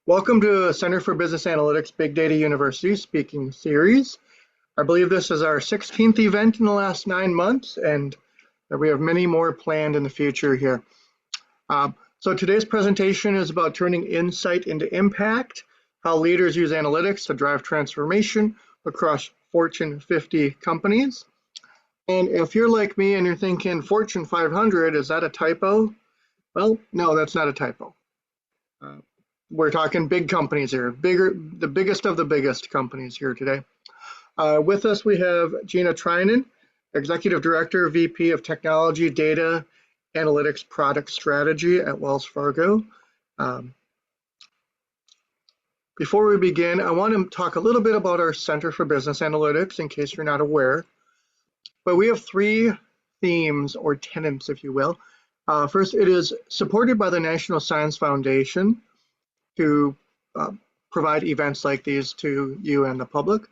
Welcome to Center for Business Analytics Big Data University speaking series. I believe this is our 16th event in the last 9 months, and we have many more planned in the future here. So today's presentation is about turning insight into impact, how leaders use analytics to drive transformation across Fortune 50 companies. And if you're like me and you're thinking Fortune 500, is that a typo? Well, no, that's not a typo. We're talking big companies here, the biggest of the biggest companies here today. With us, we have Gina Threinen, Executive Director, VP of Technology, Data, Analytics, Product Strategy at Wells Fargo. Before we begin, I want to talk a little bit about our Center for Business Analytics, in case you're not aware. But we have 3 themes or tenets, if you will. First, it is supported by the National Science Foundation to provide events like these to you and the public.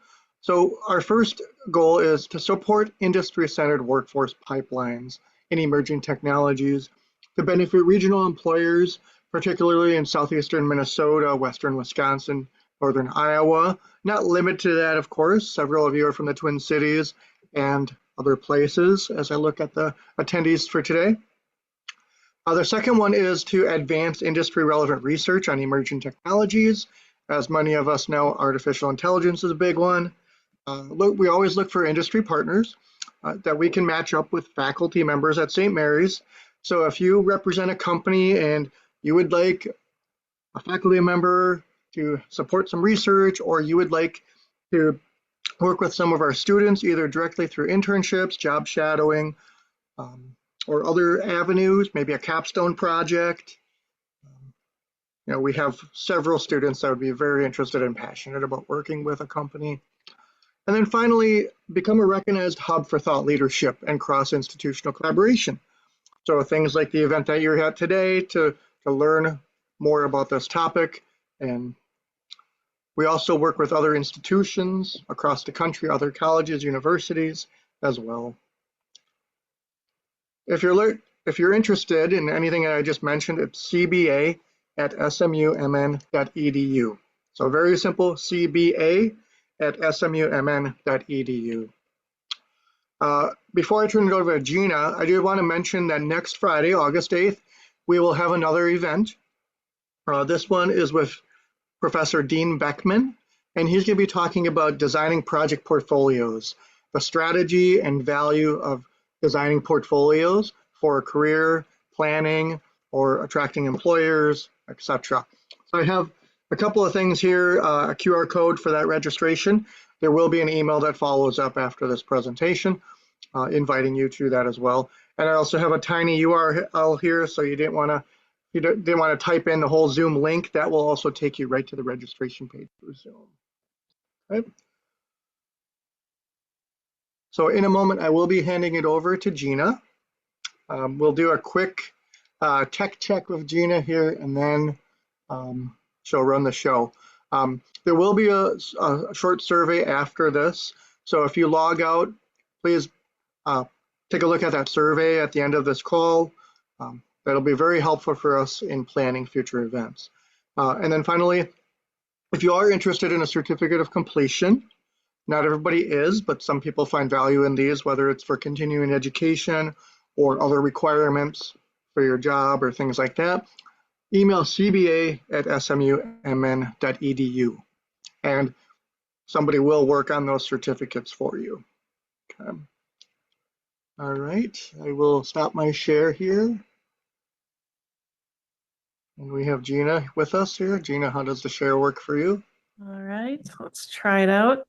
So our first goal is to support industry-centered workforce pipelines in emerging technologies to benefit regional employers, particularly in southeastern Minnesota, western Wisconsin, northern Iowa. Not limited to that, of course. Several of you are from the Twin Cities and other places as I look at the attendees for today. The second one is to advance industry-relevant research on emerging technologies. As many of us know, artificial intelligence is a big one. We always look for industry partners that we can match up with faculty members at St. Mary's. So if you represent a company and you would like a faculty member to support some research, or you would like to work with some of our students, either directly through internships, job shadowing, or other avenues, maybe a capstone project. We have several students that would be very interested and passionate about working with a company. And then finally, become a recognized hub for thought leadership and cross-institutional collaboration. So things like the event that you're at today to learn more about this topic. And we also work with other institutions across the country, other colleges, universities as well. If you're interested in anything that I just mentioned, it's cba@smumn.edu. So very simple, cba@smumn.edu. Before I turn it over to Gina, I do want to mention that next Friday, August 8th, we will have another event. This one is with Professor Dean Beckman, and he's going to be talking about designing project portfolios, the strategy and value of designing portfolios for career planning or attracting employers, etc. So I have a couple of things here, a QR code for that registration. There will be an email that follows up after this presentation, inviting you to that as well. And I also have a tiny URL here, so you didn't want to type in the whole Zoom link. That will also take you right to the registration page for Zoom. Okay. So in a moment, I will be handing it over to Gina. We'll do a quick tech check with Gina here, and then she'll run the show. There will be a short survey after this. So if you log out, please take a look at that survey at the end of this call. That'll be very helpful for us in planning future events. And then finally, if you are interested in a certificate of completion, not everybody is, but some people find value in these, whether it's for continuing education or other requirements for your job or things like that. Email cba@smumn.edu, and somebody will work on those certificates for you. Okay. All right, I will stop my share here. And we have Gina with us here. Gina, how does the share work for you? All right, let's try it out.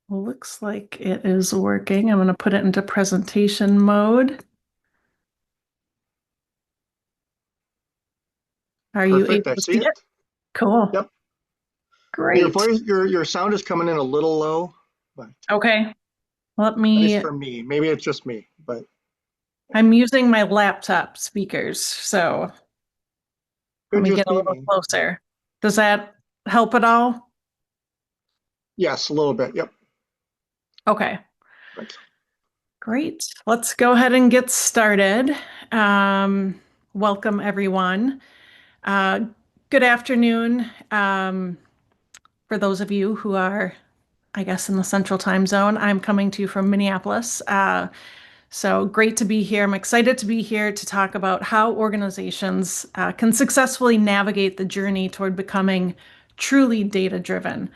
Looks like it is working. I'm going to put it into presentation mode. Are you able to see it? Cool. Yep. Great. Your sound is coming in a little low, but okay. Let at me. least for me, maybe it's just me, but I'm using my laptop speakers, so let me get a little closer. Does that help at all? Yes, a little bit. Yep. Okay. Thanks. Great. Let's go ahead and get started. Welcome, everyone. Uh, Good afternoon. For those of you who are, I guess, in the central time zone, I'm coming to you from Minneapolis. So great to be here. I'm excited to be here to talk about how organizations can successfully navigate the journey toward becoming truly data-driven.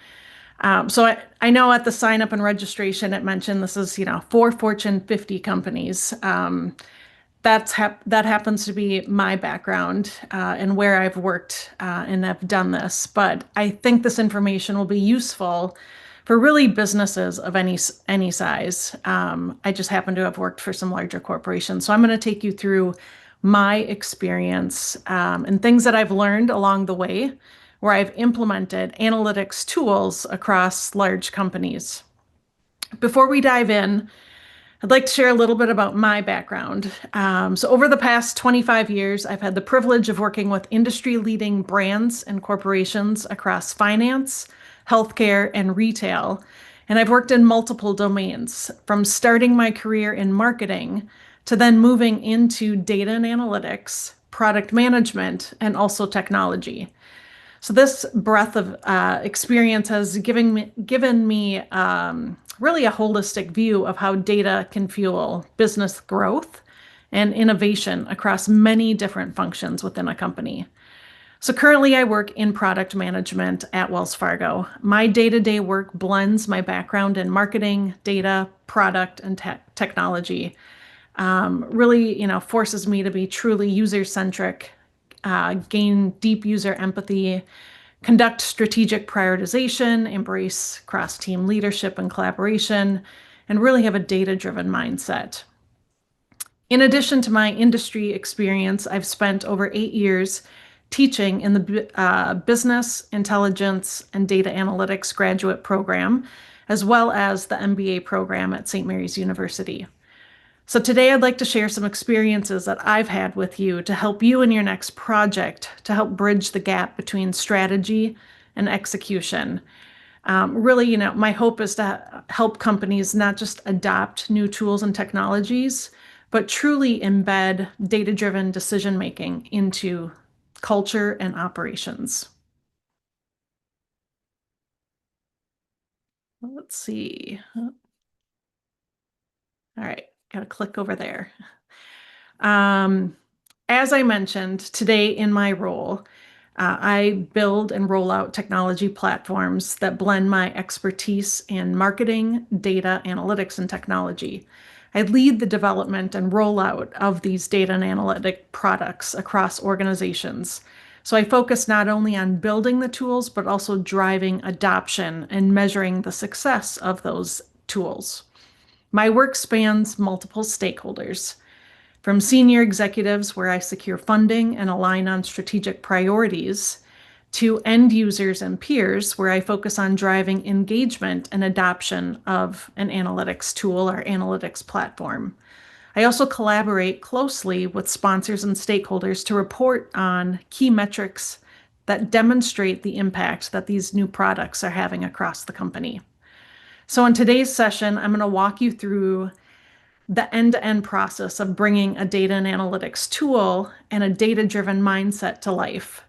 So I know at the sign up and registration, it mentioned this is, for Fortune 50 companies. That happens to be my background and where I've worked and have done this. But I think this information will be useful for really businesses of any size. I just happen to have worked for some larger corporations, so I'm going to take you through my experience and things that I've learned along the way, where I've implemented analytics tools across large companies. Before we dive in, I'd like to share a little bit about my background. So over the past 25 years, I've had the privilege of working with industry-leading brands and corporations across finance, healthcare, and retail. And I've worked in multiple domains, from starting my career in marketing to then moving into data and analytics, product management, and also technology. So this breadth of experience has given me really a holistic view of how data can fuel business growth and innovation across many different functions within a company. So currently I work in product management at Wells Fargo. My day-to-day work blends my background in marketing, data, product, and technology. Really, forces me to be truly user-centric, gain deep user empathy, conduct strategic prioritization, embrace cross-team leadership and collaboration, and really have a data-driven mindset. In addition to my industry experience, I've spent over 8 years teaching in the Business Intelligence and Data Analytics graduate program, as well as the MBA program at St. Mary's University. So today I'd like to share some experiences that I've had with you to help you in your next project to help bridge the gap between strategy and execution. Really, my hope is to help companies not just adopt new tools and technologies, but truly embed data-driven decision-making into culture and operations. Let's see. All right, got to click over there. As I mentioned, today in my role, I build and roll out technology platforms that blend my expertise in marketing, data, analytics, and technology. I lead the development and rollout of these data and analytic products across organizations. So I focus not only on building the tools, but also driving adoption and measuring the success of those tools. My work spans multiple stakeholders, from senior executives, where I secure funding and align on strategic priorities, to end users and peers, where I focus on driving engagement and adoption of an analytics tool or analytics platform. I also collaborate closely with sponsors and stakeholders to report on key metrics that demonstrate the impact that these new products are having across the company. So in today's session, I'm going to walk you through the end-to-end process of bringing a data and analytics tool and a data-driven mindset to life.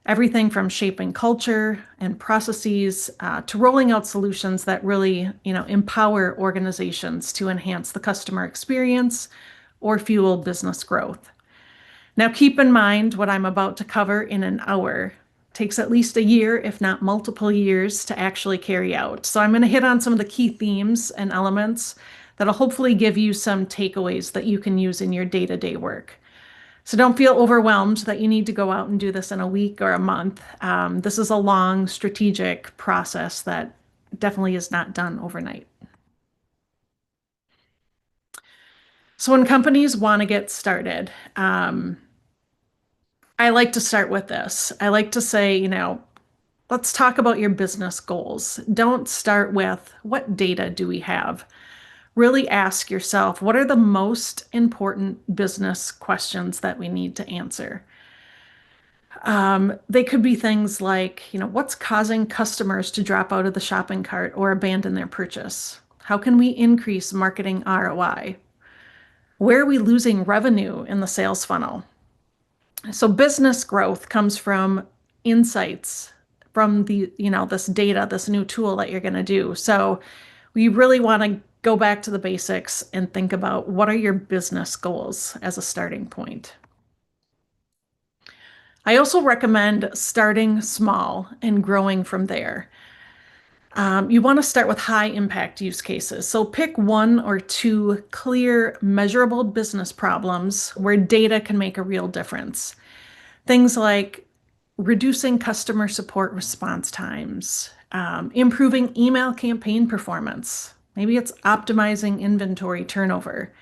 Everything from shaping culture and processes to rolling out solutions that really, empower organizations to enhance the customer experience or fuel business growth. Now, keep in mind what I'm about to cover in an hour takes at least a year, if not multiple years, to actually carry out. So I'm going to hit on some of the key themes and elements that'll hopefully give you some takeaways that you can use in your day-to-day work. So don't feel overwhelmed that you need to go out and do this in a week or a month. This is a long strategic process that definitely is not done overnight. So when companies want to get started, I like to start with this. I like to say, let's talk about your business goals. Don't start with what data do we have? Really ask yourself, what are the most important business questions that we need to answer? They could be things like, what's causing customers to drop out of the shopping cart or abandon their purchase? How can we increase marketing ROI? Where are we losing revenue in the sales funnel? So business growth comes from insights from this data, this new tool that you're going to do. So we really want to go back to the basics and think about what are your business goals as a starting point. I also recommend starting small and growing from there. You want to start with high impact use cases. So pick one or two clear, measurable business problems where data can make a real difference. Things like reducing customer support response times, improving email campaign performance. Maybe it's optimizing inventory turnover.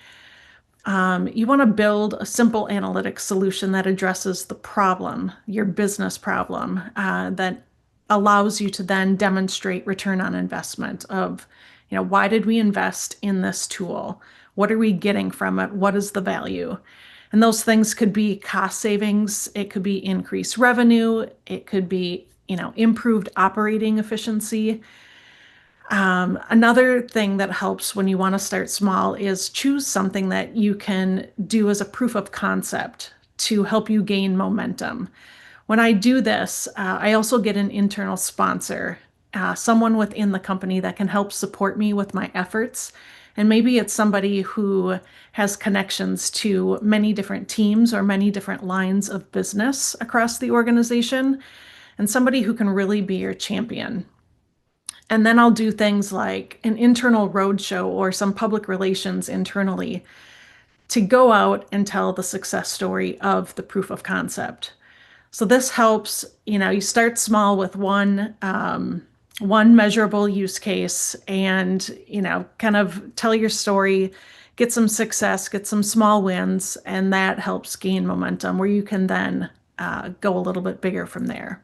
You want to build a simple analytics solution that addresses the problem, your business problem, that allows you to then demonstrate return on investment of, why did we invest in this tool? What are we getting from it? What is the value? And those things could be cost savings, it could be increased revenue, it could be, improved operating efficiency. Another thing that helps when you want to start small is choose something that you can do as a proof of concept to help you gain momentum. When I do this, I also get an internal sponsor, someone within the company that can help support me with my efforts. And maybe it's somebody who has connections to many different teams or many different lines of business across the organization, and somebody who can really be your champion. And then I'll do things like an internal roadshow or some public relations internally to go out and tell the success story of the proof of concept. So this helps, you start small with one measurable use case and, kind of tell your story, get some success, get some small wins, and that helps gain momentum where you can then go a little bit bigger from there.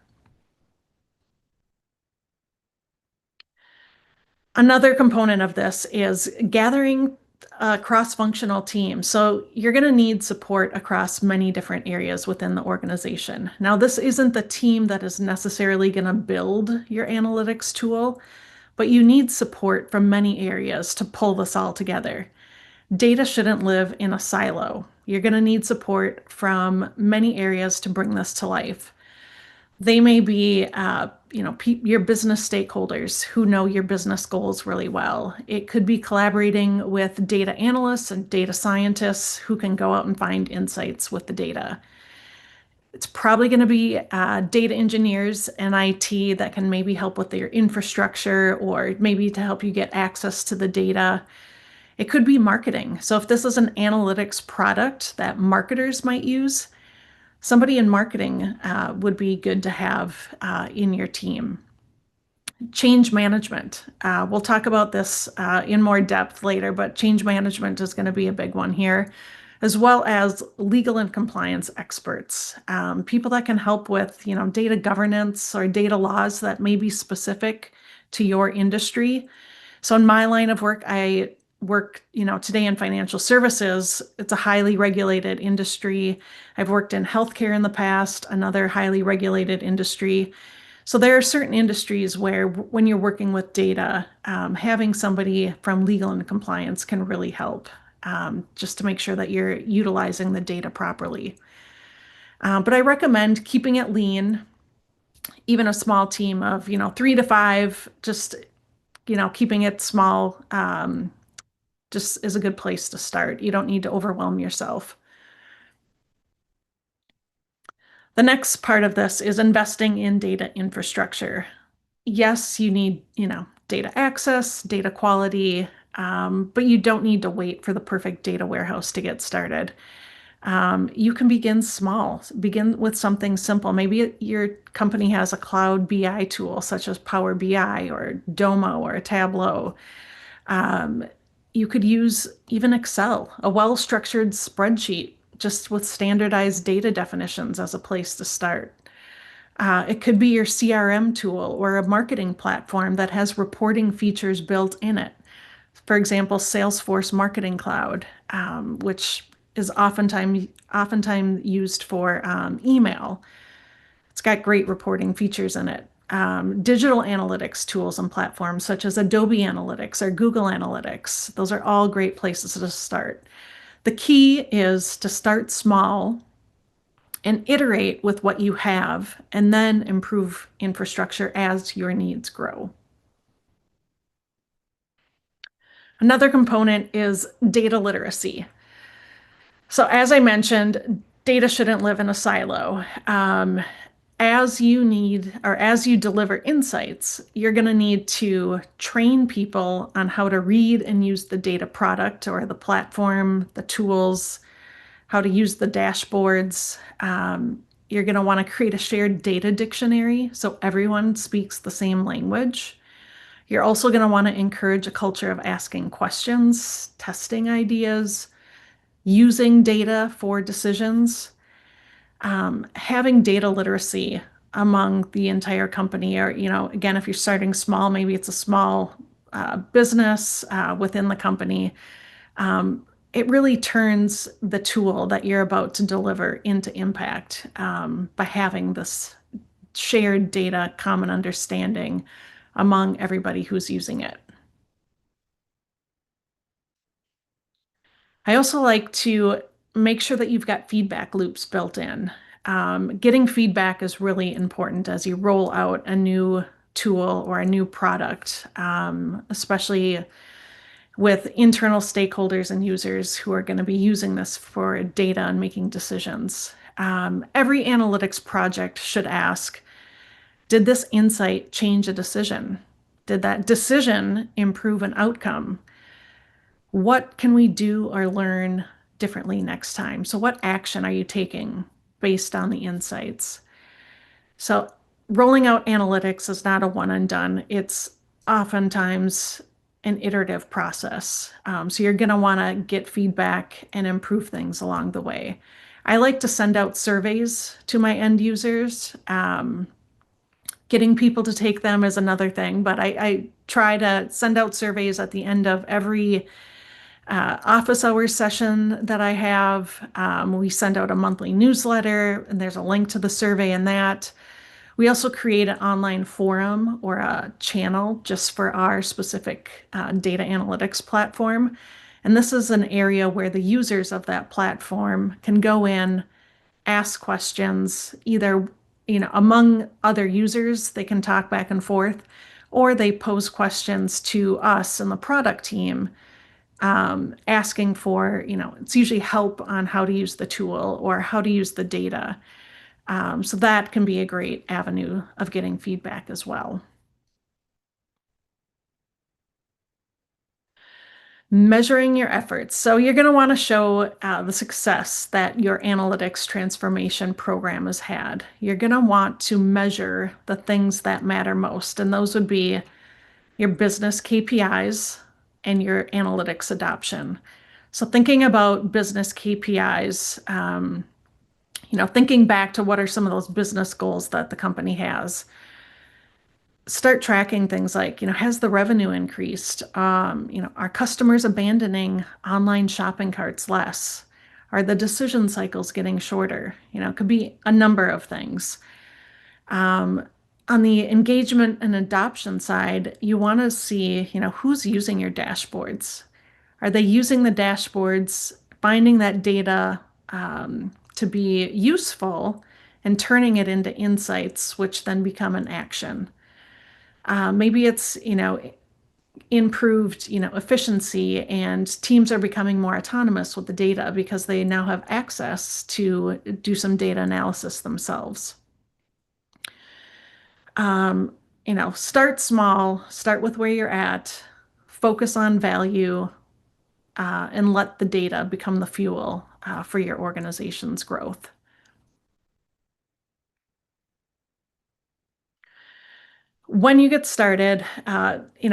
Another component of this is gathering a cross-functional team. So you're going to need support across many different areas within the organization. Now, this isn't the team that is necessarily going to build your analytics tool, but you need support from many areas to pull this all together. Data shouldn't live in a silo. You're going to need support from many areas to bring this to life. They may be, your business stakeholders who know your business goals really well. It could be collaborating with data analysts and data scientists who can go out and find insights with the data. It's probably going to be data engineers and IT that can maybe help with their infrastructure or maybe to help you get access to the data. It could be marketing. So if this is an analytics product that marketers might use, somebody in marketing would be good to have in your team. Change management. We'll talk about this in more depth later, but change management is going to be a big one here, as well as legal and compliance experts, people that can help with, data governance or data laws that may be specific to your industry. So in my line of work, I work, today in financial services. It's a highly regulated industry. I've worked in healthcare in the past, another highly regulated industry. So there are certain industries where when you're working with data, having somebody from legal and compliance can really help, just to make sure that you're utilizing the data properly. But I recommend keeping it lean, even a small team of, 3 to 5, just, keeping it small, just is a good place to start. You don't need to overwhelm yourself. The next part of this is investing in data infrastructure. Yes, you need, data access, data quality, but you don't need to wait for the perfect data warehouse to get started. You can begin small, begin with something simple. Maybe your company has a cloud BI tool such as Power BI or Domo or Tableau. You could use even Excel, a well-structured spreadsheet just with standardized data definitions as a place to start. It could be your CRM tool or a marketing platform that has reporting features built in it. For example, Salesforce Marketing Cloud, which is oftentimes used for email. It's got great reporting features in it. Digital analytics tools and platforms such as Adobe Analytics or Google Analytics. Those are all great places to start. The key is to start small and iterate with what you have, and then improve infrastructure as your needs grow. Another component is data literacy. So, as I mentioned, data shouldn't live in a silo. As you need or as you deliver insights, you're going to need to train people on how to read and use the data product or the platform, the tools, how to use the dashboards. You're going to want to create a shared data dictionary so everyone speaks the same language. You're also going to want to encourage a culture of asking questions, testing ideas, using data for decisions, having data literacy among the entire company. Or, again, if you're starting small, maybe it's a small business within the company. It really turns the tool that you're about to deliver into impact by having this shared data, common understanding among everybody who's using it. I also like to make sure that you've got feedback loops built in. Getting feedback is really important as you roll out a new tool or a new product, especially with internal stakeholders and users who are going to be using this for data and making decisions. Every analytics project should ask, did this insight change a decision? Did that decision improve an outcome? What can we do or learn differently next time? So, what action are you taking based on the insights? So, rolling out analytics is not a one and done. It's oftentimes an iterative process. So, you're going to want to get feedback and improve things along the way. I like to send out surveys to my end users. Getting people to take them is another thing, but I try to send out surveys at the end of every office hours session that I have. We send out a monthly newsletter, and there's a link to the survey in that. We also create an online forum or a channel just for our specific data analytics platform. And this is an area where the users of that platform can go in, ask questions, either among other users, they can talk back and forth, or they pose questions to us and the product team, asking for, it's usually help on how to use the tool or how to use the data. So that can be a great avenue of getting feedback as well. Measuring your efforts. So you're going to want to show the success that your analytics transformation program has had. You're going to want to measure the things that matter most, and those would be your business KPIs and your analytics adoption. So thinking about business KPIs, thinking back to what are some of those business goals that the company has. Start tracking things like, has the revenue increased? Are customers abandoning online shopping carts less? Are the decision cycles getting shorter? It could be a number of things. On the engagement and adoption side, you want to see, who's using your dashboards. Are they using the dashboards, finding that data to be useful and turning it into insights, which then become an action? Maybe it's, improved, efficiency, and teams are becoming more autonomous with the data because they now have access to do some data analysis themselves. Start small, start with where you're at, focus on value, and let the data become the fuel for your organization's growth. When you get started,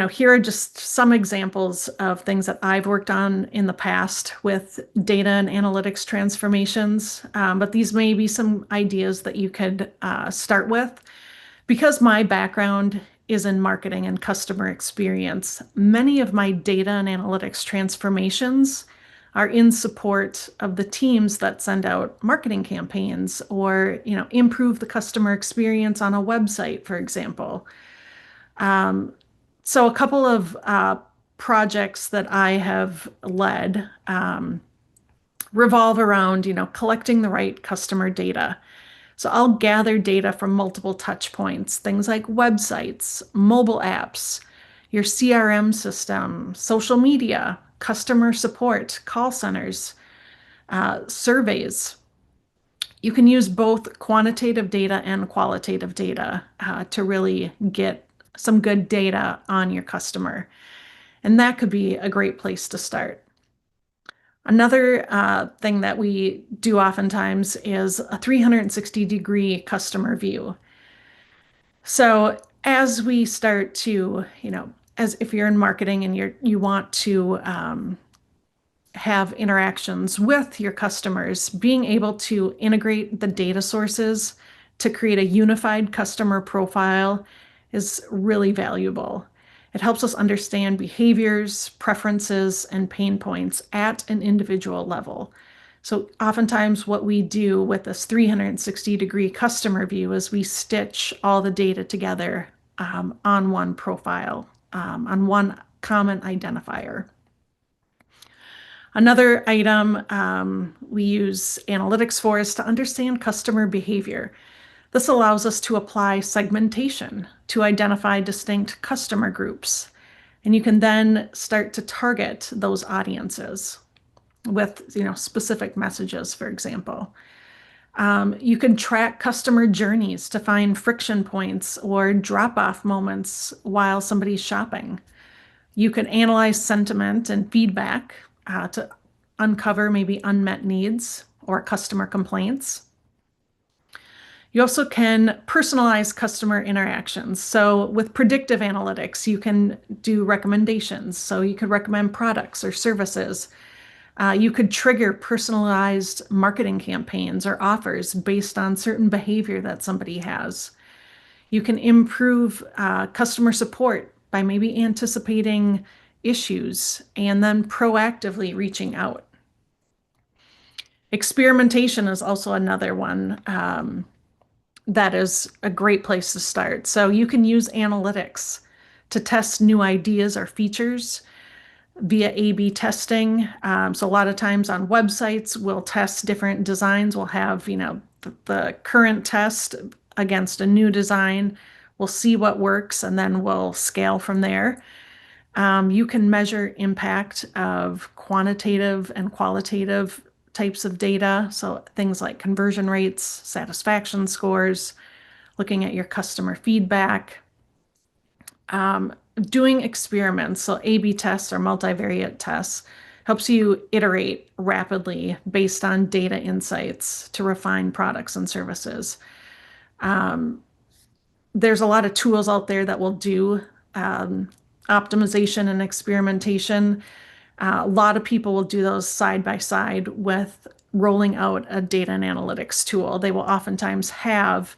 here are just some examples of things that I've worked on in the past with data and analytics transformations, but these may be some ideas that you could start with. Because my background is in marketing and customer experience, many of my data and analytics transformations are in support of the teams that send out marketing campaigns or, improve the customer experience on a website, for example. So a couple of projects that I have led, revolve around, collecting the right customer data. So I'll gather data from multiple touch points, things like websites, mobile apps, your CRM system, social media, customer support, call centers, surveys. You can use both quantitative data and qualitative data to really get some good data on your customer. And that could be a great place to start. Another thing that we do oftentimes is a 360-degree customer view. So as we start to, as if you're in marketing and you want to have interactions with your customers, being able to integrate the data sources to create a unified customer profile is really valuable. It helps us understand behaviors, preferences, and pain points at an individual level. So oftentimes what we do with this 360-degree customer view is we stitch all the data together on one profile, on one common identifier. Another item we use analytics for is to understand customer behavior. This allows us to apply segmentation to identify distinct customer groups. And you can then start to target those audiences with, specific messages, for example. You can track customer journeys to find friction points or drop-off moments while somebody's shopping. You can analyze sentiment and feedback to uncover maybe unmet needs or customer complaints. You also can personalize customer interactions. So with predictive analytics, you can do recommendations. So you could recommend products or services. You could trigger personalized marketing campaigns or offers based on certain behavior that somebody has. You can improve customer support by maybe anticipating issues and then proactively reaching out. Experimentation is also another one that is a great place to start. So you can use analytics to test new ideas or features via A/B testing. So a lot of times on websites, we'll test different designs. We'll have, the current test against a new design. We'll see what works, and then we'll scale from there. You can measure impact of quantitative and qualitative types of data. So things like conversion rates, satisfaction scores, looking at your customer feedback. Doing experiments, so A/B tests or multivariate tests, helps you iterate rapidly based on data insights to refine products and services. There's a lot of tools out there that will do optimization and experimentation. A lot of people will do those side by side with rolling out a data and analytics tool. They will oftentimes have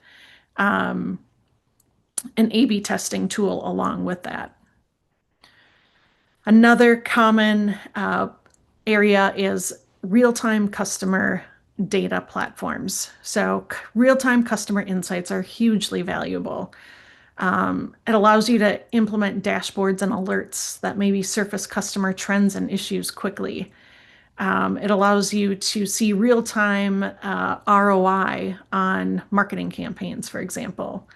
an A/B testing tool along with that. Another common area is real-time customer data platforms. So real-time customer insights are hugely valuable. It allows you to implement dashboards and alerts that maybe surface customer trends and issues quickly. It allows you to see real-time ROI on marketing campaigns, for example.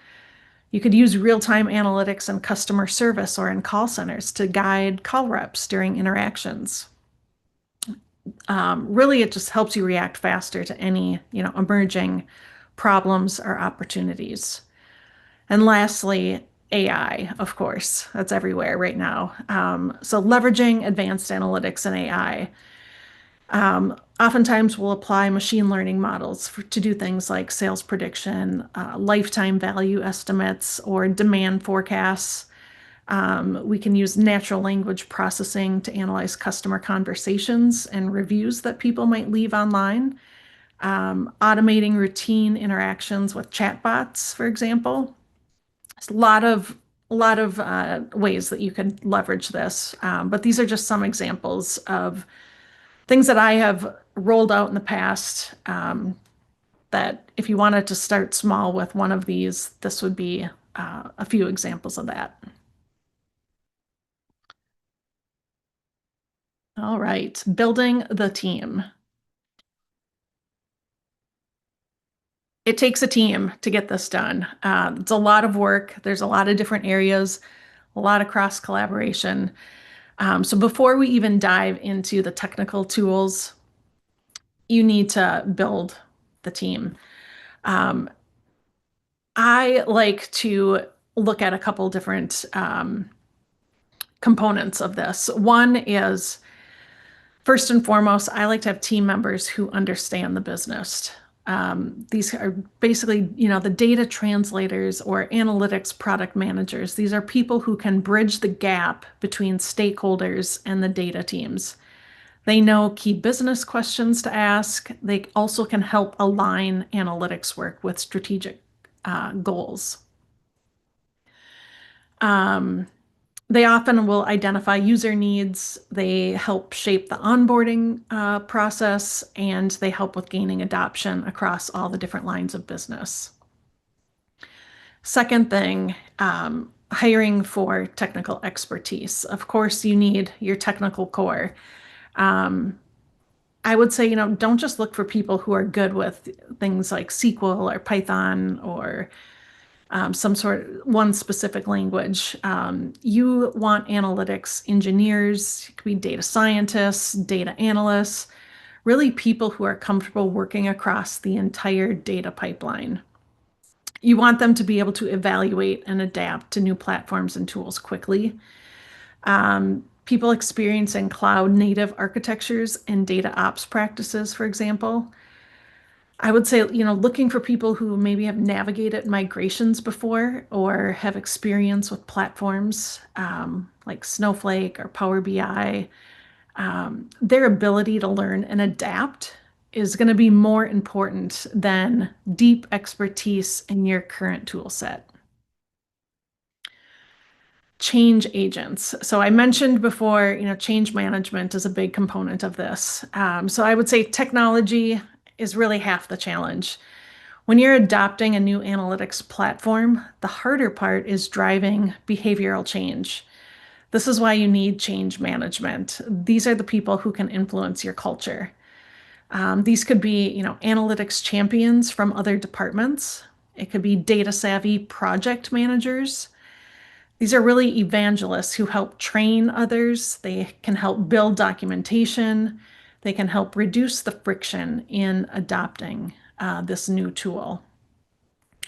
You could use real-time analytics in customer service or in call centers to guide call reps during interactions. Really, it just helps you react faster to any, emerging problems or opportunities. And lastly, AI, of course, that's everywhere right now. So leveraging advanced analytics and AI. Oftentimes we'll apply machine learning models to do things like sales prediction, lifetime value estimates, or demand forecasts. We can use natural language processing to analyze customer conversations and reviews that people might leave online. Automating routine interactions with chatbots, for example. There's a lot of ways that you could leverage this, but these are just some examples of things that I have rolled out in the past that if you wanted to start small with one of these, this would be a few examples of that. All right, building the team. It takes a team to get this done. It's a lot of work. There's a lot of different areas, a lot of cross collaboration. So before we even dive into the technical tools, you need to build the team. Um, I like to look at a couple different components of this. One is, first and foremost, I like to have team members who understand the business. These are basically, the data translators or analytics product managers. These are people who can bridge the gap between stakeholders and the data teams. They know key business questions to ask. They also can help align analytics work with strategic goals. Um, they often will identify user needs. They help shape the onboarding process, and they help with gaining adoption across all the different lines of business. Second thing, hiring for technical expertise. Of course, you need your technical core. I would say, don't just look for people who are good with things like SQL or Python or some sort one specific language. You want analytics engineers, it could be data scientists, data analysts, really people who are comfortable working across the entire data pipeline. You want them to be able to evaluate and adapt to new platforms and tools quickly. People experiencing cloud native architectures and data ops practices, for example. I would say, looking for people who maybe have navigated migrations before or have experience with platforms like Snowflake or Power BI. Their ability to learn and adapt is going to be more important than deep expertise in your current tool set. Change agents. So I mentioned before, change management is a big component of this. So I would say technology is really half the challenge. When you're adopting a new analytics platform, the harder part is driving behavioral change. This is why you need change management. These are the people who can influence your culture. These could be, analytics champions from other departments. It could be data savvy project managers. These are really evangelists who help train others. They can help build documentation. They can help reduce the friction in adopting this new tool.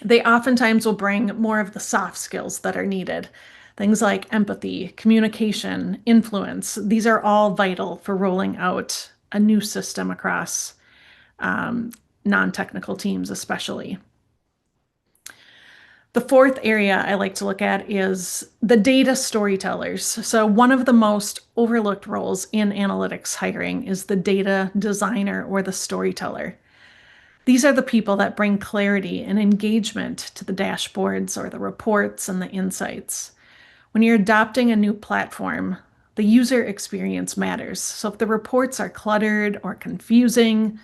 They oftentimes will bring more of the soft skills that are needed. Things like empathy, communication, influence. These are all vital for rolling out a new system across non-technical teams, especially. The fourth area I like to look at is the data storytellers. So one of the most overlooked roles in analytics hiring is the data designer or the storyteller. These are the people that bring clarity and engagement to the dashboards or the reports and the insights. When you're adopting a new platform, the user experience matters. So if the reports are cluttered or confusing,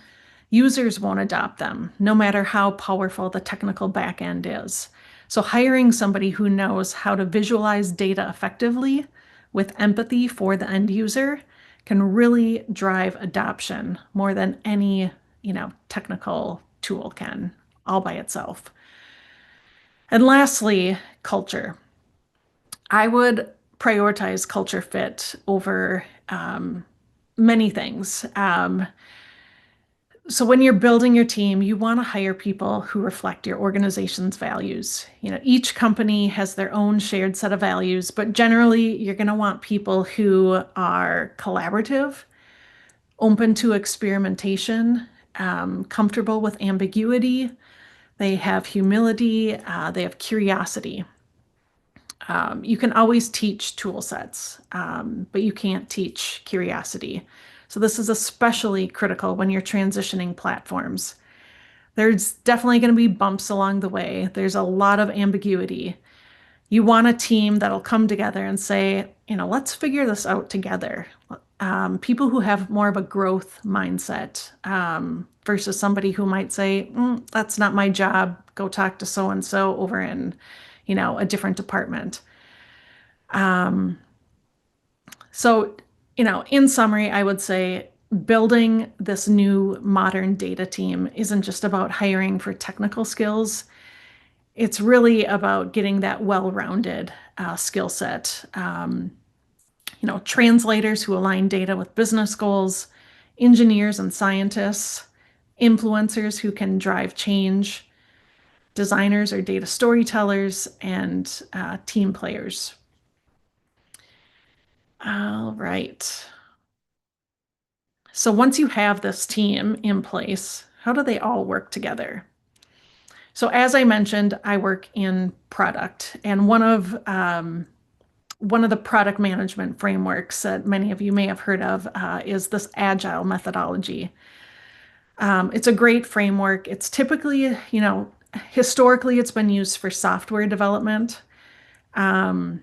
users won't adopt them, no matter how powerful the technical backend is. So hiring somebody who knows how to visualize data effectively with empathy for the end user can really drive adoption more than any, technical tool can all by itself. And lastly, culture. I would prioritize culture fit over many things. So when you're building your team, you want to hire people who reflect your organization's values. Each company has their own shared set of values, but generally you're going to want people who are collaborative, open to experimentation, comfortable with ambiguity. They have humility, they have curiosity. You can always teach tool sets, but you can't teach curiosity. So this is especially critical when you're transitioning platforms. There's definitely going to be bumps along the way. There's a lot of ambiguity. You want a team that'll come together and say, let's figure this out together. People who have more of a growth mindset versus somebody who might say, that's not my job. Go talk to so-and-so over in, a different department. So, in summary, I would say building this new modern data team isn't just about hiring for technical skills. It's really about getting that well-rounded skill set. Translators who align data with business goals, engineers and scientists, influencers who can drive change, designers or data storytellers, and team players. All right. So once you have this team in place, how do they all work together? So as I mentioned, I work in product, and one of the product management frameworks that many of you may have heard of is this agile methodology. It's a great framework. It's typically, historically, it's been used for software development, um,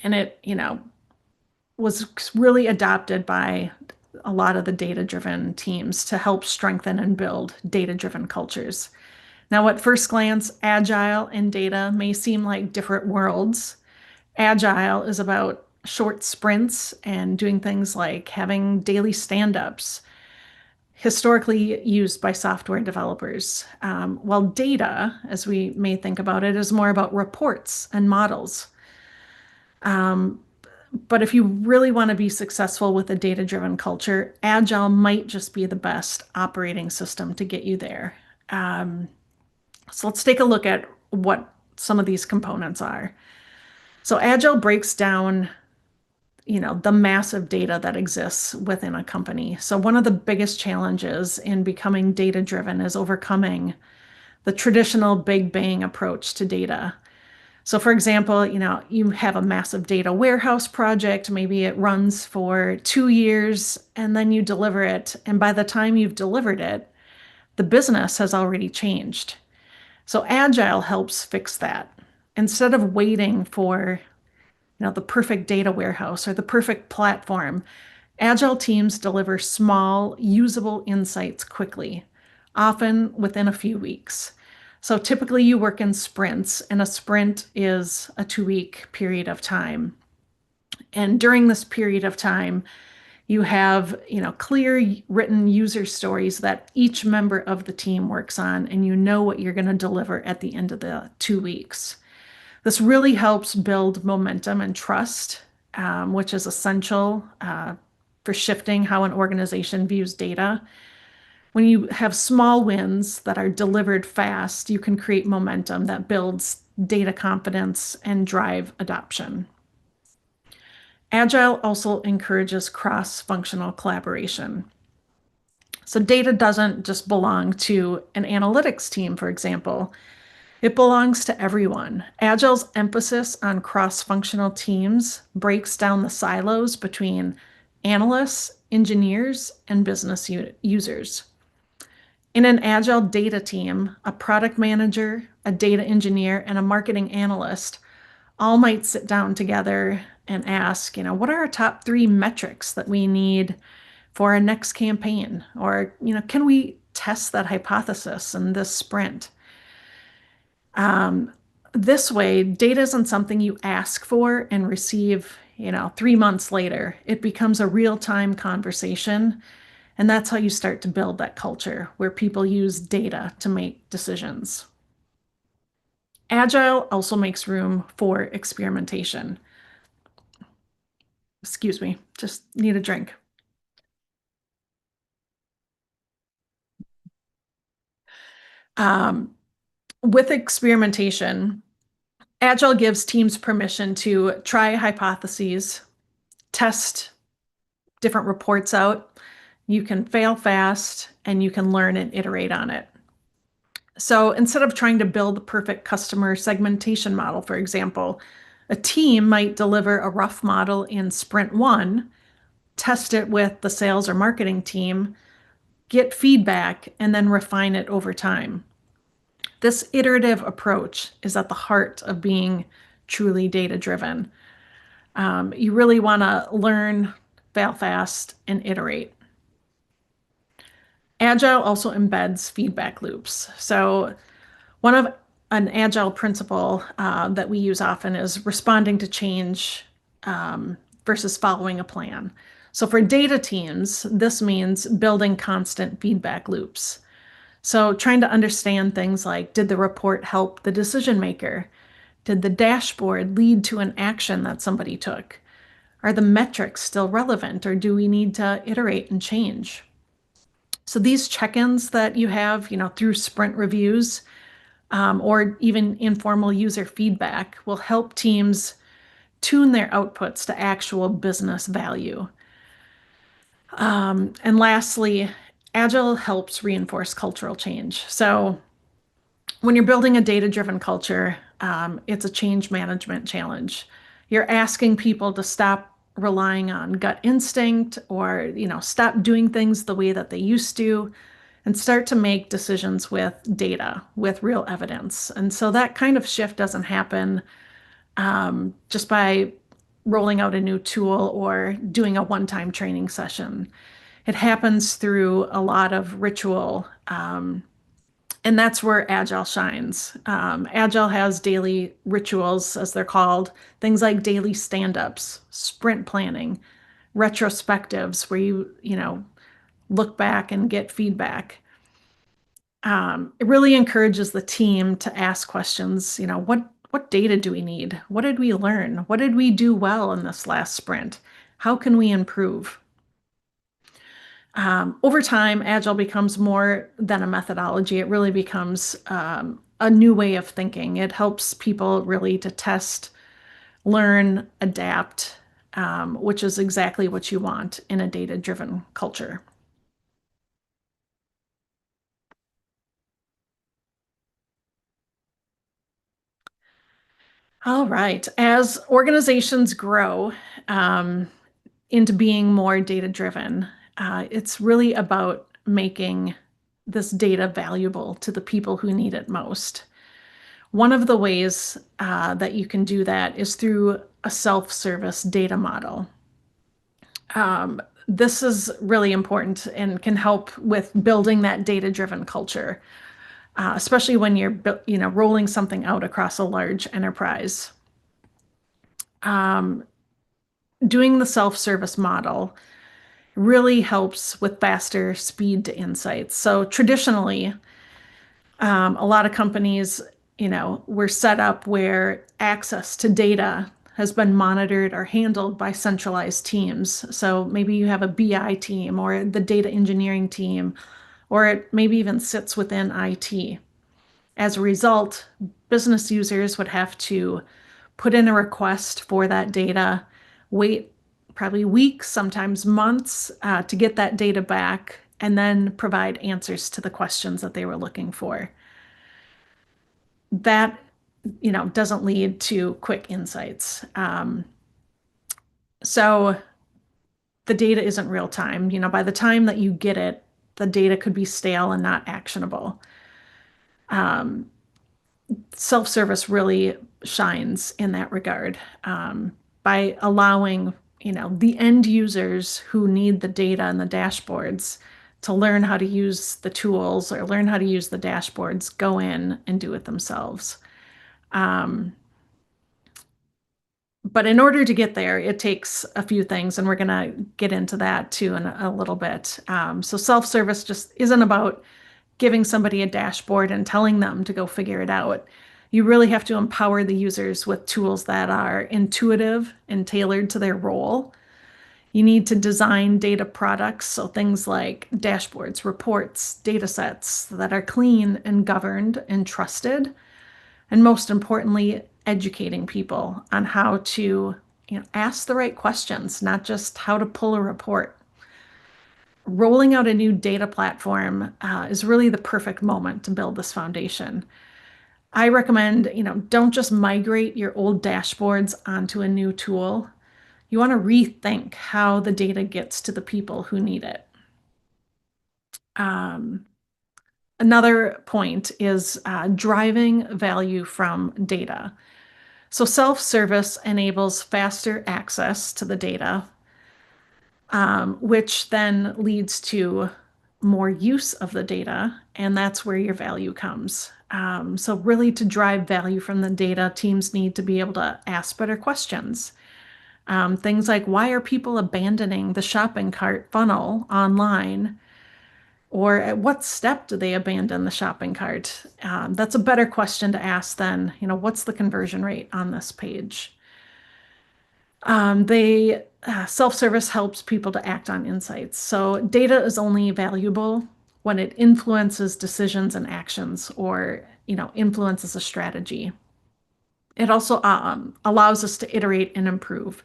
and it, was really adopted by a lot of the data-driven teams to help strengthen and build data-driven cultures. Now, at first glance, agile and data may seem like different worlds. Agile is about short sprints and doing things like having daily stand-ups, historically used by software developers. While data, as we may think about it, is more about reports and models. But if you really want to be successful with a data-driven culture, Agile might just be the best operating system to get you there. So let's take a look at what some of these components are. So Agile breaks down, the massive data that exists within a company. So one of the biggest challenges in becoming data-driven is overcoming the traditional big bang approach to data. So for example, you have a massive data warehouse project, maybe it runs for 2 years and then you deliver it. And by the time you've delivered it, the business has already changed. So Agile helps fix that. Instead of waiting for, the perfect data warehouse or the perfect platform, Agile teams deliver small, usable insights quickly, often within a few weeks. So typically you work in sprints, and a sprint is a 2-week period of time. And during this period of time, you have, clear written user stories that each member of the team works on, and you know what you're going to deliver at the end of the 2 weeks. This really helps build momentum and trust, which is essential for shifting how an organization views data. When you have small wins that are delivered fast, you can create momentum that builds data confidence and drive adoption. Agile also encourages cross-functional collaboration. So data doesn't just belong to an analytics team, for example. It belongs to everyone. Agile's emphasis on cross-functional teams breaks down the silos between analysts, engineers, and business users. In an Agile data team, a product manager, a data engineer, and a marketing analyst all might sit down together and ask, what are our top 3 metrics that we need for our next campaign? Or, can we test that hypothesis in this sprint? This way, data isn't something you ask for and receive, 3 months later. It becomes a real-time conversation. And that's how you start to build that culture where people use data to make decisions. Agile also makes room for experimentation. Excuse me, just need a drink. With experimentation, Agile gives teams permission to try hypotheses, test different reports out. You can fail fast and you can learn and iterate on it. So instead of trying to build the perfect customer segmentation model, for example, a team might deliver a rough model in sprint 1, test it with the sales or marketing team, get feedback, and then refine it over time. This iterative approach is at the heart of being truly data-driven. You really want to learn, fail fast, and iterate. Agile also embeds feedback loops. So an Agile principle that we use often is responding to change versus following a plan. So for data teams, this means building constant feedback loops. So trying to understand things like, did the report help the decision maker? Did the dashboard lead to an action that somebody took? Are the metrics still relevant, or do we need to iterate and change? So these check-ins that you have, through sprint reviews, or even informal user feedback will help teams tune their outputs to actual business value. And lastly, Agile helps reinforce cultural change. So when you're building a data-driven culture, it's a change management challenge. You're asking people to stop relying on gut instinct or, stop doing things the way that they used to and start to make decisions with data, with real evidence. And so that kind of shift doesn't happen just by rolling out a new tool or doing a one-time training session. It happens through a lot of ritual, and that's where Agile shines. Agile has daily rituals, as they're called, things like daily stand-ups, sprint planning, retrospectives, where you look back and get feedback. It really encourages the team to ask questions. What data do we need? What did we learn? What did we do well in this last sprint? How can we improve? Over time, Agile becomes more than a methodology. It really becomes a new way of thinking. It helps people really to test, learn, adapt, which is exactly what you want in a data-driven culture. All right. As organizations grow into being more data-driven, it's really about making this data valuable to the people who need it most. One of the ways that you can do that is through a self-service data model. This is really important and can help with building that data-driven culture, especially when you're rolling something out across a large enterprise. Doing the self-service model really helps with faster speed to insights. So traditionally, a lot of companies, were set up where access to data has been monitored or handled by centralized teams. So maybe you have a BI team or the data engineering team, or it maybe even sits within IT. As a result, business users would have to put in a request for that data, wait probably weeks, sometimes months, to get that data back, and then provide answers to the questions that they were looking for. That, doesn't lead to quick insights. So the data isn't real time. By the time that you get it, the data could be stale and not actionable. Self-service really shines in that regard, by allowing, the end users who need the data and the dashboards to learn how to use the tools or learn how to use the dashboards, go in and do it themselves. But in order to get there, it takes a few things, and we're going to get into that too in a little bit. So self-service just isn't about giving somebody a dashboard and telling them to go figure it out. You really have to empower the users with tools that are intuitive and tailored to their role. You need to design data products, so things like dashboards, reports, data sets that are clean and governed and trusted. And most importantly, educating people on how to, ask the right questions, not just how to pull a report. Rolling out a new data platform is really the perfect moment to build this foundation. I recommend, don't just migrate your old dashboards onto a new tool. You want to rethink how the data gets to the people who need it. Another point is driving value from data. So self-service enables faster access to the data, which then leads to more use of the data, and that's where your value comes. So really to drive value from the data, teams need to be able to ask better questions. Things like, why are people abandoning the shopping cart funnel online? Or at what step do they abandon the shopping cart? That's a better question to ask than, what's the conversion rate on this page? They Self-service helps people to act on insights. So data is only valuable when it influences decisions and actions, or influences a strategy. It also allows us to iterate and improve.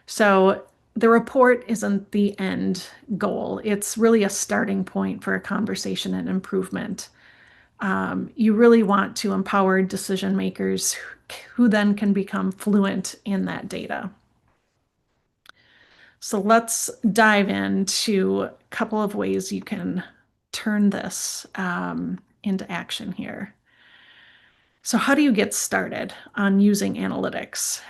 So the report isn't the end goal. It's really a starting point for a conversation and improvement. You really want to empower decision makers who then can become fluent in that data. So let's dive into a couple of ways you can turn this into action here. So how do you get started on using analytics?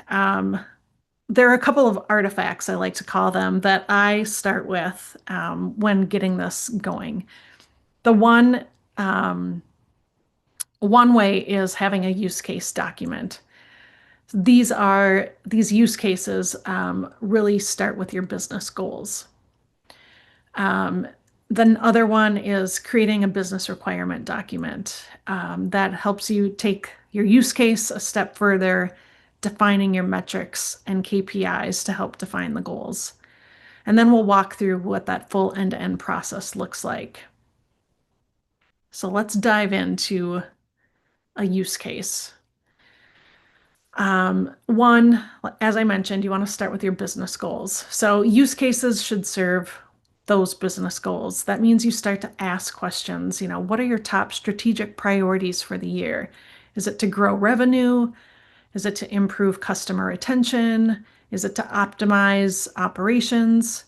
There are a couple of artifacts, I like to call them, that I start with when getting this going. The one way is having a use case document. These use cases really start with your business goals. Um, the other one is creating a business requirement document that helps you take your use case a step further, defining your metrics and KPIs to help define the goals. And then we'll walk through what that full end-to-end process looks like. So let's dive into a use case. One, as I mentioned, you want to start with your business goals. So use cases should serve those business goals. That means you start to ask questions, what are your top strategic priorities for the year? Is it to grow revenue? Is it to improve customer retention? Is it to optimize operations?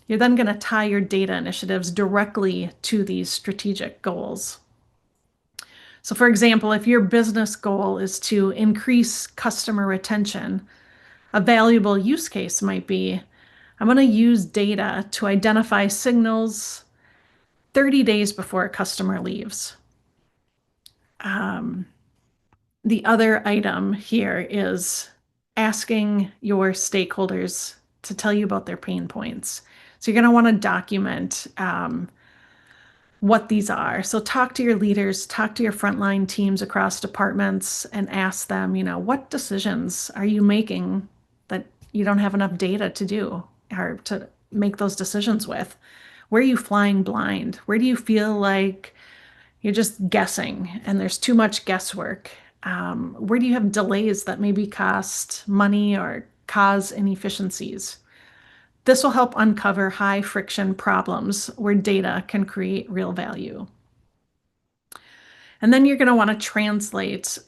You're then going to tie your data initiatives directly to these strategic goals. So, for example, if your business goal is to increase customer retention, a valuable use case might be, I'm going to use data to identify signals 30 days before a customer leaves. The other item here is asking your stakeholders to tell you about their pain points. So you're going to want to document what these are. So talk to your leaders, talk to your frontline teams across departments, and ask them, what decisions are you making that you don't have enough data to do or to make those decisions with? Where are you flying blind? Where do you feel like you're just guessing and there's too much guesswork? Where do you have delays that maybe cost money or cause inefficiencies? This will help uncover high friction problems where data can create real value. And then you're going to want to translate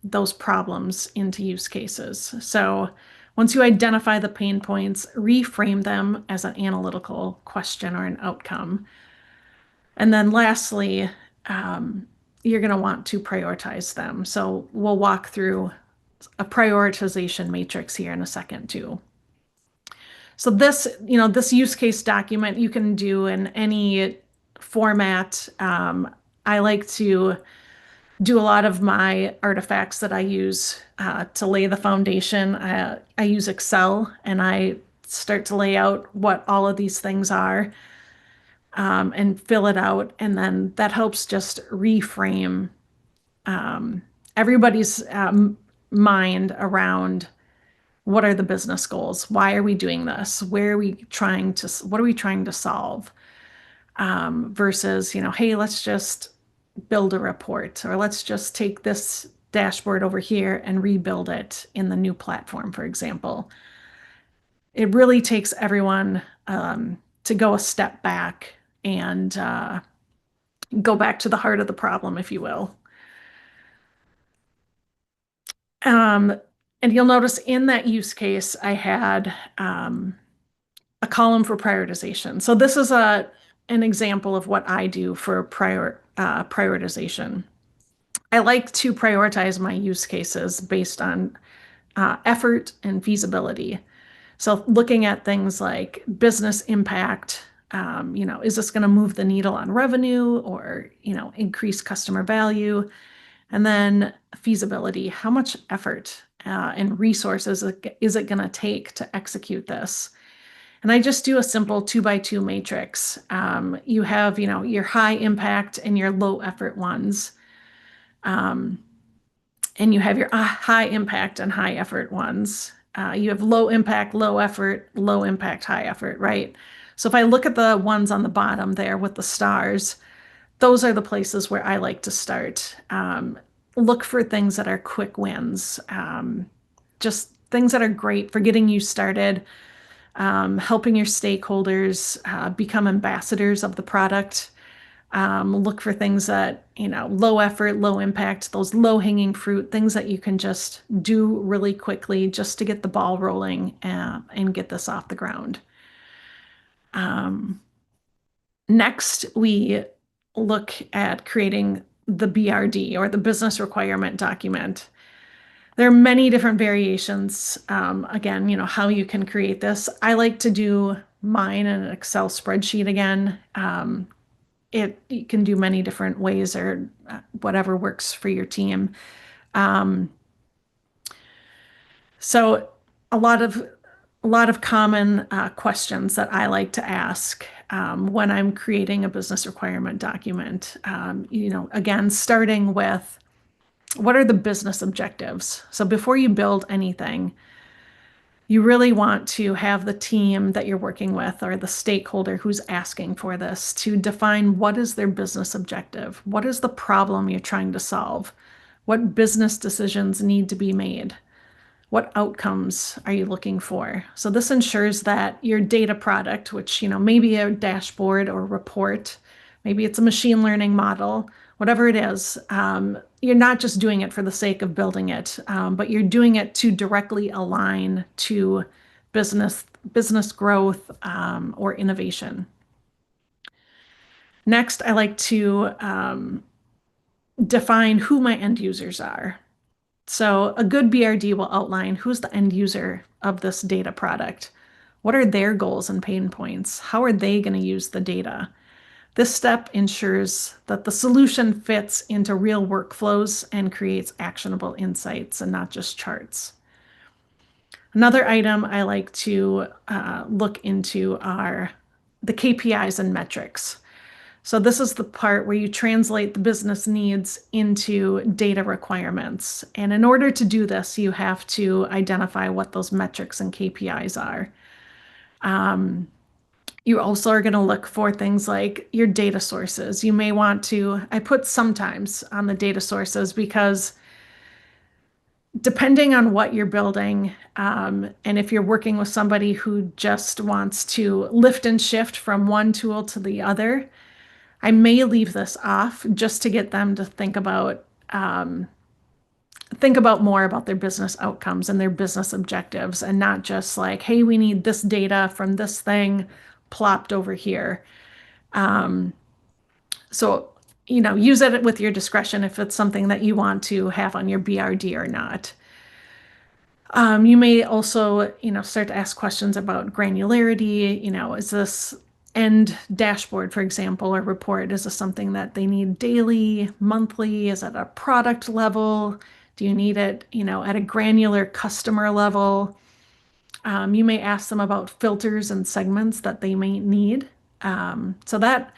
those problems into use cases. So once you identify the pain points, reframe them as an analytical question or an outcome. And then lastly, you're going to want to prioritize them. So we'll walk through a prioritization matrix here in a second too. So this use case document you can do in any format. I like to do a lot of my artifacts that I use to lay the foundation. I use Excel and I start to lay out what all of these things are and fill it out. And then that helps just reframe everybody's mind around what are the business goals? Why are we doing this? What are we trying to solve? Versus, hey, let's just build a report, or let's just take this dashboard over here and rebuild it in the new platform, for example. It really takes everyone to go a step back and go back to the heart of the problem, if you will. And you'll notice in that use case, I had a column for prioritization. So this is an example of what I do for prioritization. I like to prioritize my use cases based on effort and feasibility. So looking at things like business impact, is this going to move the needle on revenue or, increase customer value? And then feasibility, how much effort and resources is it going to take to execute this? And I just do a simple 2x2 matrix. You have, your high impact and your low effort ones. And you have your high impact and high effort ones. You have low impact, low effort, low impact, high effort, right? So if I look at the ones on the bottom there with the stars, those are the places where I like to start. Look for things that are quick wins, just things that are great for getting you started, helping your stakeholders become ambassadors of the product. Look for things that, low effort, low impact, those low hanging fruit, things that you can just do really quickly just to get the ball rolling and get this off the ground. Next, we look at creating the BRD or the business requirement document. There are many different variations. Again, how you can create this. I like to do mine in an Excel spreadsheet again. You can do many different ways or whatever works for your team. So a lot of common questions that I like to ask when I'm creating a business requirement document. Again, starting with what are the business objectives? So before you build anything, you really want to have the team that you're working with or the stakeholder who's asking for this to define what is their business objective? What is the problem you're trying to solve? What business decisions need to be made? What outcomes are you looking for? So this ensures that your data product, which, maybe a dashboard or report, maybe it's a machine learning model, whatever it is, you're not just doing it for the sake of building it, but you're doing it to directly align to business growth or innovation. Next, I like to define who my end users are. So a good BRD will outline who's the end user of this data product. What are their goals and pain points? How are they going to use the data? This step ensures that the solution fits into real workflows and creates actionable insights and not just charts. Another item I like to look into are the KPIs and metrics. So this is the part where you translate the business needs into data requirements. And in order to do this, you have to identify what those metrics and KPIs are. You also are going to look for things like your data sources. You may want to, I put sometimes on the data sources because depending on what you're building, and if you're working with somebody who just wants to lift and shift from one tool to the other, I may leave this off just to get them to think about more about their business outcomes and their business objectives and not just like, hey, we need this data from this thing plopped over here. So, use it with your discretion if it's something that you want to have on your BRD or not. You may also, start to ask questions about granularity. Is this end dashboard, for example, or report, is this something that they need daily, monthly? Is it a product level? Do you need it, at a granular customer level? You may ask them about filters and segments that they may need. So that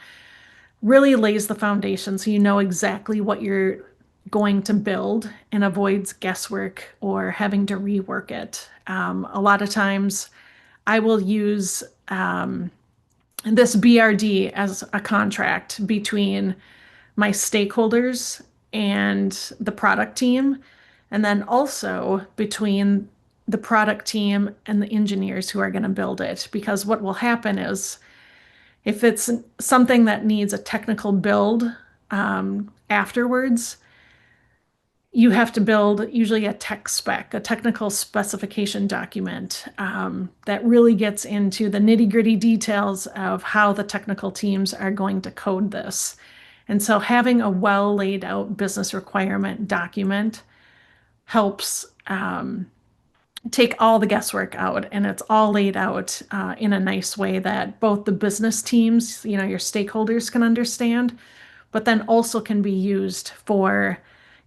really lays the foundation so you know exactly what you're going to build and avoids guesswork or having to rework it. A lot of times I will use this BRD as a contract between my stakeholders and the product team, and then also between the product team and the engineers who are going to build it. Because what will happen is if it's something that needs a technical build afterwards, you have to build usually a tech spec, a technical specification document that really gets into the nitty-gritty details of how the technical teams are going to code this. And so having a well laid out business requirement document helps take all the guesswork out, and it's all laid out in a nice way that both the business teams, your stakeholders can understand, but then also can be used for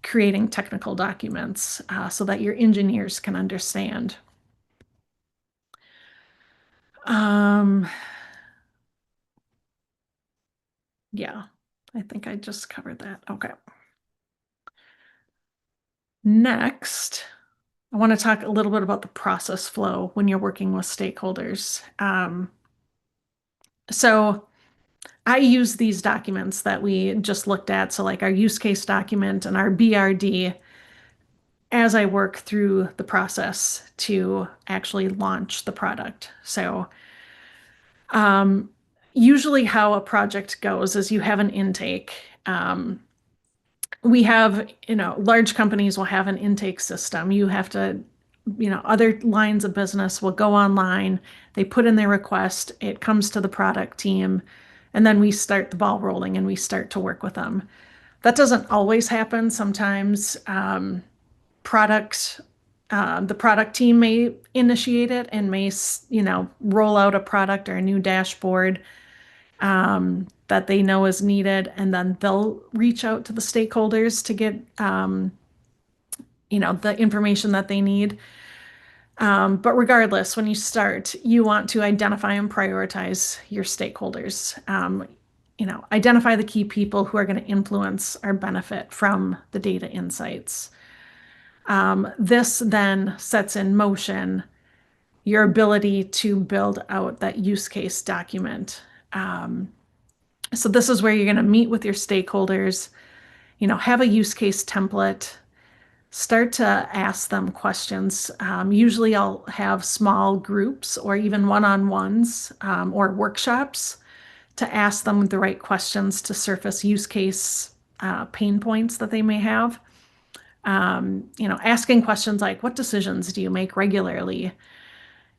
creating technical documents so that your engineers can understand. Um, yeah, I think I just covered that. Okay. Next, I want to talk a little bit about the process flow when you're working with stakeholders. So I use these documents that we just looked at, so like our use case document and our BRD, as I work through the process to actually launch the product. So usually how a project goes is you have an intake. We have, large companies will have an intake system. You have to, other lines of business will go online, they put in their request, it comes to the product team, and then we start the ball rolling and we start to work with them. That doesn't always happen. Sometimes product the product team may initiate it and may, roll out a product or a new dashboard that they know is needed, and then they'll reach out to the stakeholders to get, the information that they need. But regardless, when you start, you want to identify and prioritize your stakeholders. Identify the key people who are going to influence or benefit from the data insights. This then sets in motion your ability to build out that use case document. So this is where you're going to meet with your stakeholders, have a use case template, start to ask them questions. Usually I'll have small groups or even one-on-ones or workshops to ask them the right questions to surface use case pain points that they may have. Asking questions like, what decisions do you make regularly?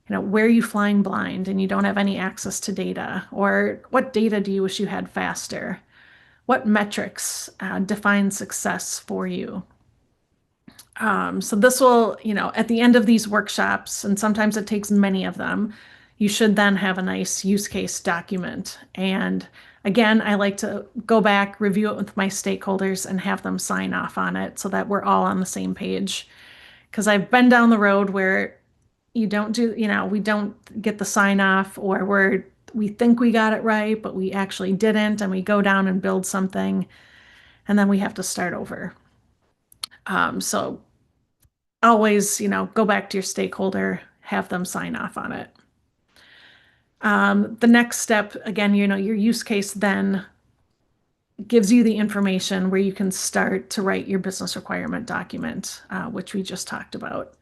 Where are you flying blind and you don't have any access to data? Or what data do you wish you had faster? What metrics define success for you? So this will, at the end of these workshops, and sometimes it takes many of them, you should then have a nice use case document. And again, I like to go back, review it with my stakeholders, and have them sign off on it so that we're all on the same page. Because I've been down the road where you don't do, we don't get the sign off, or we think we got it right, but we actually didn't, and we go down and build something, and then we have to start over. So always, go back to your stakeholder, have them sign off on it. The next step, again, your use case then gives you the information where you can start to write your business requirement document, which we just talked about.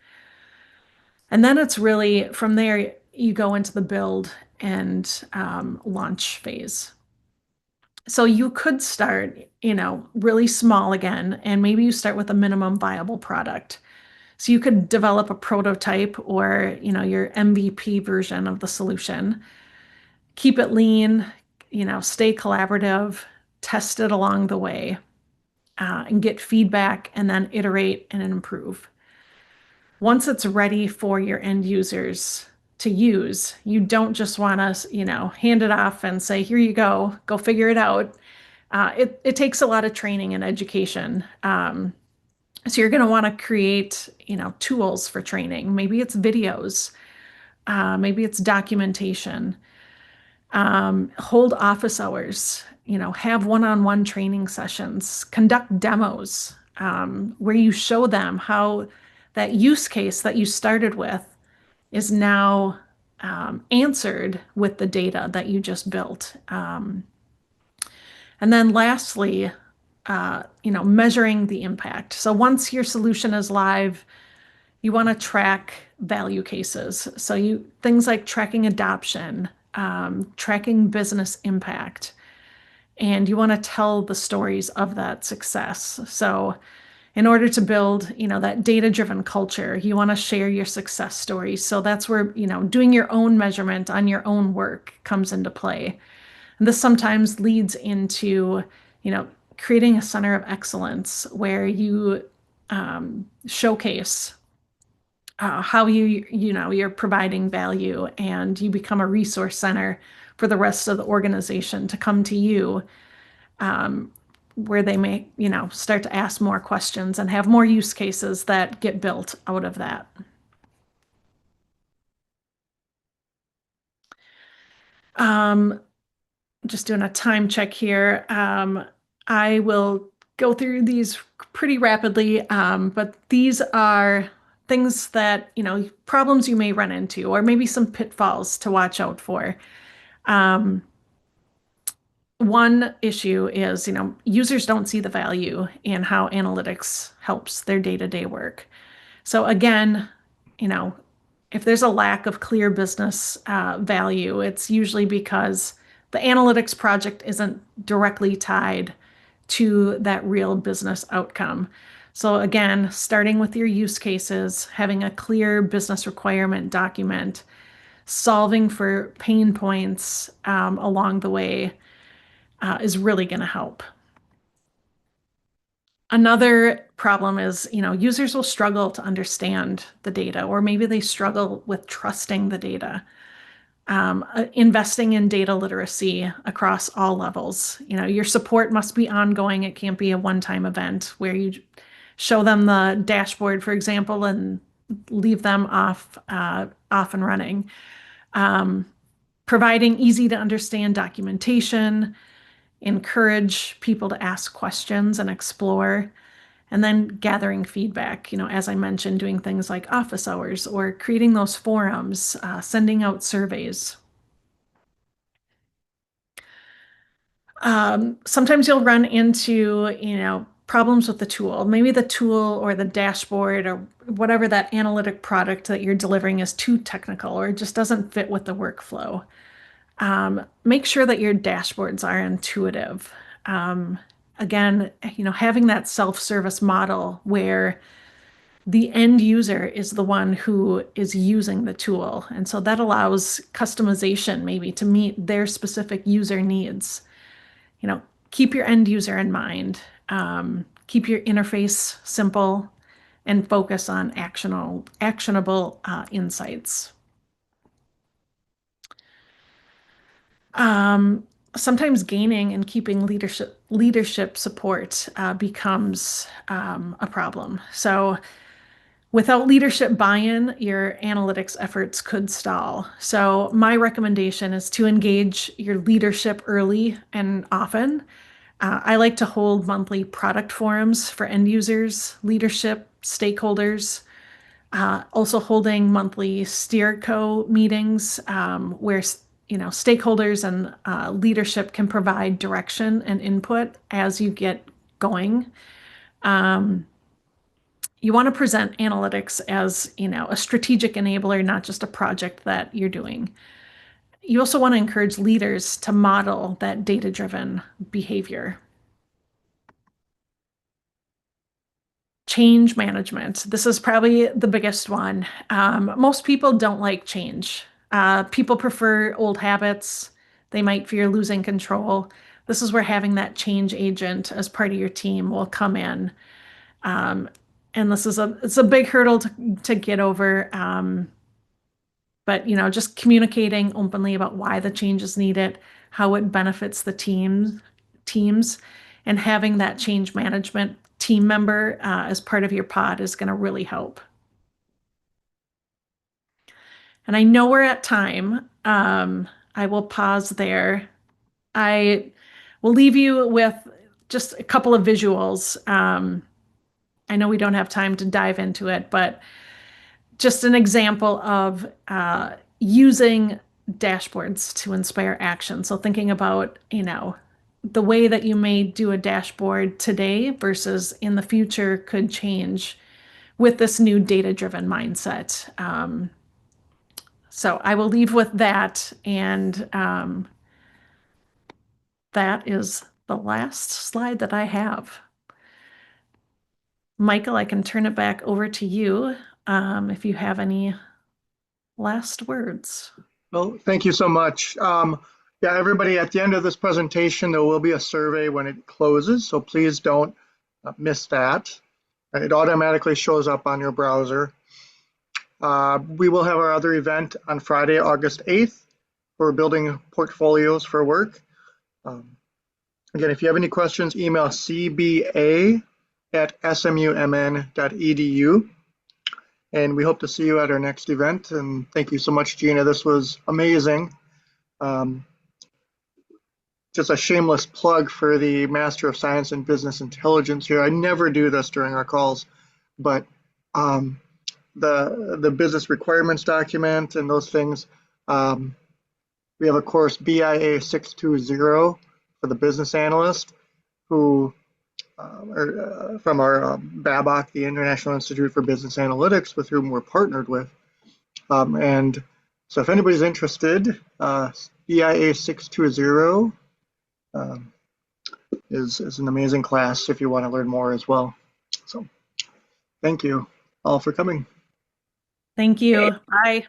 And then it's really from there, you go into the build and launch phase. So you could start, really small again, and maybe you start with a minimum viable product. So you could develop a prototype or, your MVP version of the solution. Keep it lean, stay collaborative, test it along the way, and get feedback and then iterate and improve. Once it's ready for your end users to use, you don't just want to, hand it off and say, here you go figure it out. It takes a lot of training and education. So you're going to want to create, tools for training. Maybe it's videos, maybe it's documentation. Hold office hours, have one-on-one training sessions, conduct demos where you show them how that use case that you started with is now answered with the data that you just built. And then lastly, measuring the impact. So once your solution is live, you want to track value cases. So things like tracking adoption, tracking business impact, and you want to tell the stories of that success. So in order to build, that data-driven culture, you want to share your success stories. So that's where, doing your own measurement on your own work comes into play. And this sometimes leads into, creating a center of excellence where you showcase how you're providing value, and you become a resource center for the rest of the organization to come to you where they may, start to ask more questions and have more use cases that get built out of that. Just doing a time check here. I will go through these pretty rapidly, but these are things that, problems you may run into, or maybe some pitfalls to watch out for. One issue is, users don't see the value in how analytics helps their day-to-day work. So again, if there's a lack of clear business value, it's usually because the analytics project isn't directly tied to that real business outcome. So again, starting with your use cases, having a clear business requirement document, solving for pain points along the way is really going to help. Another problem is, users will struggle to understand the data, or maybe they struggle with trusting the data. Investing in data literacy across all levels. Your support must be ongoing. It can't be a one-time event where you show them the dashboard, for example, and leave them off and running. Providing easy to understand documentation, encourage people to ask questions and explore, and then gathering feedback. As I mentioned, doing things like office hours or creating those forums, sending out surveys. Sometimes you'll run into, problems with the tool. Maybe the tool or the dashboard or whatever that analytic product that you're delivering is too technical or just doesn't fit with the workflow. Make sure that your dashboards are intuitive. Again, having that self-service model where the end user is the one who is using the tool. And so that allows customization maybe to meet their specific user needs. Keep your end user in mind. Keep your interface simple and focus on actionable insights. Sometimes gaining and keeping leadership support becomes a problem. So without leadership buy-in, your analytics efforts could stall. So my recommendation is to engage your leadership early and often. I like to hold monthly product forums for end users, leadership, stakeholders. Also holding monthly SteerCo meetings where stakeholders and leadership can provide direction and input as you get going. You want to present analytics as a strategic enabler, not just a project that you're doing. You also want to encourage leaders to model that data-driven behavior. Change management. This is probably the biggest one. Most people don't like change. People prefer old habits. They might fear losing control. This is where having that change agent as part of your team will come in. And it's a big hurdle to get over. But just communicating openly about why the change is needed, how it benefits the teams, and having that change management team member as part of your pod is going to really help. And I know we're at time. I will pause there. I will leave you with just a couple of visuals. I know we don't have time to dive into it, but just an example of using dashboards to inspire action. So thinking about, the way that you may do a dashboard today versus in the future could change with this new data-driven mindset. So I will leave with that, and that is the last slide that I have. Michael, I can turn it back over to you if you have any last words. Well, thank you so much. Yeah, everybody, at the end of this presentation, there will be a survey when it closes, so please don't miss that. It automatically shows up on your browser. We will have our other event on Friday, August 8th for building portfolios for work. Again, if you have any questions, email cba@smumn.edu. And we hope to see you at our next event. And thank you so much, Gina. This was amazing. Um, just a shameless plug for the Master of Science in Business Intelligence here. I never do this during our calls, but um, the business requirements document and those things. We have a course BIA 620 for the business analyst who from our BABOC, the International Institute for Business Analytics, with whom we're partnered with. And so if anybody's interested, BIA 620 um, is an amazing class if you want to learn more as well. So thank you all for coming. Thank you. Bye.